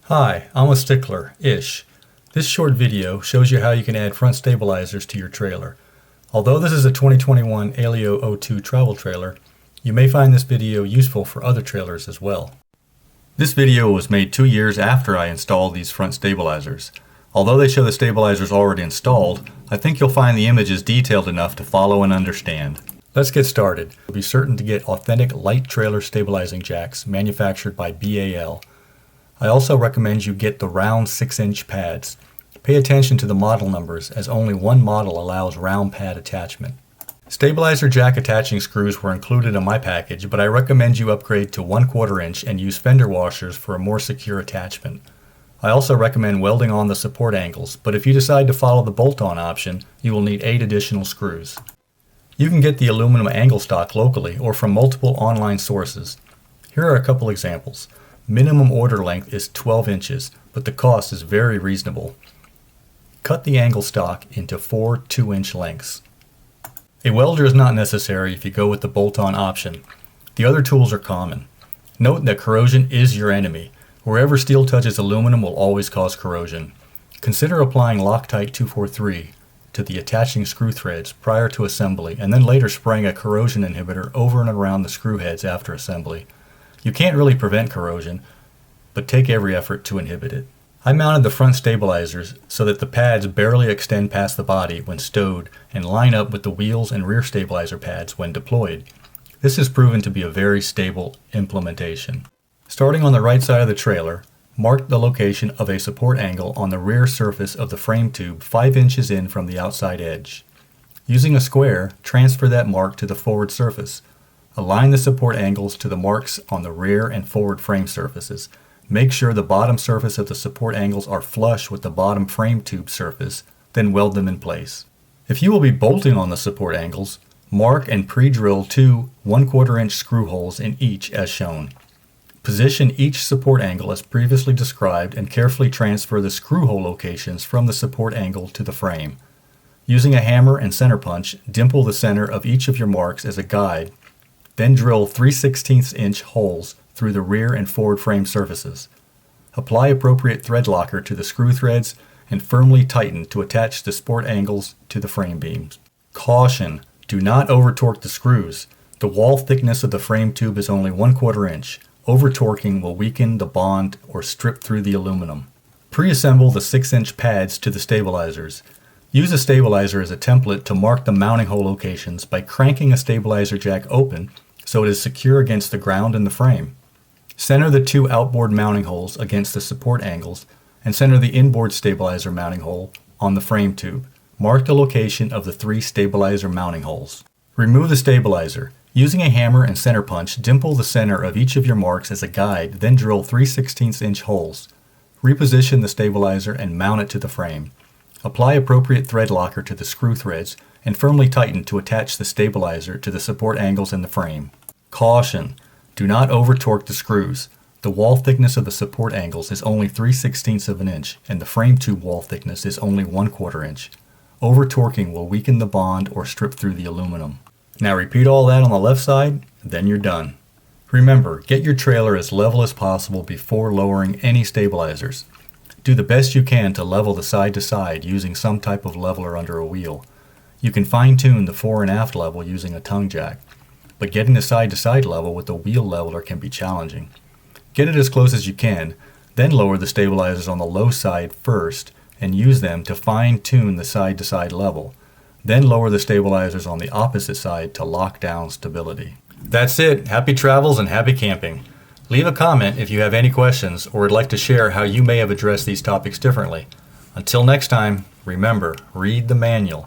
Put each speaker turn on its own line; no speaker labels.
Hi, I'm a Stickler-ish. This short video shows you how you can add front stabilizers to your trailer. Although this is a 2021 Hélio O2 travel trailer, you may find this video useful for other trailers as well. This video was made 2 years after I installed these front stabilizers. Although they show the stabilizers already installed, I think you'll find the images detailed enough to follow and understand. Let's get started. Be certain to get authentic light trailer stabilizing jacks manufactured by BAL. I also recommend you get the round 6-inch pads. Pay attention to the model numbers, as only one model allows round pad attachment. Stabilizer jack attaching screws were included in my package, but I recommend you upgrade to 1/4 inch and use fender washers for a more secure attachment. I also recommend welding on the support angles, but if you decide to follow the bolt-on option, you will need 8 additional screws. You can get the aluminum angle stock locally or from multiple online sources. Here are a couple examples. Minimum order length is 12 inches, but the cost is very reasonable. Cut the angle stock into 4 2-inch lengths. A welder is not necessary if you go with the bolt-on option. The other tools are common. Note that corrosion is your enemy. Wherever steel touches aluminum will always cause corrosion. Consider applying Loctite 243 to the attaching screw threads prior to assembly, and then later spraying a corrosion inhibitor over and around the screw heads after assembly. You can't really prevent corrosion, but take every effort to inhibit it. I mounted the front stabilizers so that the pads barely extend past the body when stowed and line up with the wheels and rear stabilizer pads when deployed. This has proven to be a very stable implementation. Starting on the right side of the trailer, mark the location of a support angle on the rear surface of the frame tube 5 inches in from the outside edge. Using a square, transfer that mark to the forward surface. Align the support angles to the marks on the rear and forward frame surfaces. Make sure the bottom surface of the support angles are flush with the bottom frame tube surface, then weld them in place. If you will be bolting on the support angles, mark and pre-drill 2 1/4 inch screw holes in each as shown. Position each support angle as previously described and carefully transfer the screw hole locations from the support angle to the frame. Using a hammer and center punch, dimple the center of each of your marks as a guide. Then drill 3/16 inch holes through the rear and forward frame surfaces. Apply appropriate thread locker to the screw threads and firmly tighten to attach the support angles to the frame beams. Caution! Do not over-torque the screws. The wall thickness of the frame tube is only 1/4 inch. Over-torquing will weaken the bond or strip through the aluminum. Pre-assemble the 6-inch pads to the stabilizers. Use a stabilizer as a template to mark the mounting hole locations by cranking a stabilizer jack open so it is secure against the ground and the frame. Center the 2 outboard mounting holes against the support angles and center the inboard stabilizer mounting hole on the frame tube. Mark the location of the 3 stabilizer mounting holes. Remove the stabilizer. Using a hammer and center punch, dimple the center of each of your marks as a guide, then drill 3/16 inch holes. Reposition the stabilizer and mount it to the frame. Apply appropriate thread locker to the screw threads and firmly tighten to attach the stabilizer to the support angles in the frame. Caution! Do not over-torque the screws. The wall thickness of the support angles is only 3/16 inch and the frame tube wall thickness is only 1/4 inch. Over-torquing will weaken the bond or strip through the aluminum. Now repeat all that on the left side, then you're done. Remember, get your trailer as level as possible before lowering any stabilizers. Do the best you can to level the side to side using some type of leveler under a wheel. You can fine-tune the fore and aft level using a tongue jack, but getting the side to side level with a wheel leveler can be challenging. Get it as close as you can, then lower the stabilizers on the low side first and use them to fine-tune the side to side level. Then lower the stabilizers on the opposite side to lock down stability. That's it. Happy travels and happy camping. Leave a comment if you have any questions or would like to share how you may have addressed these topics differently. Until next time, remember, read the manual.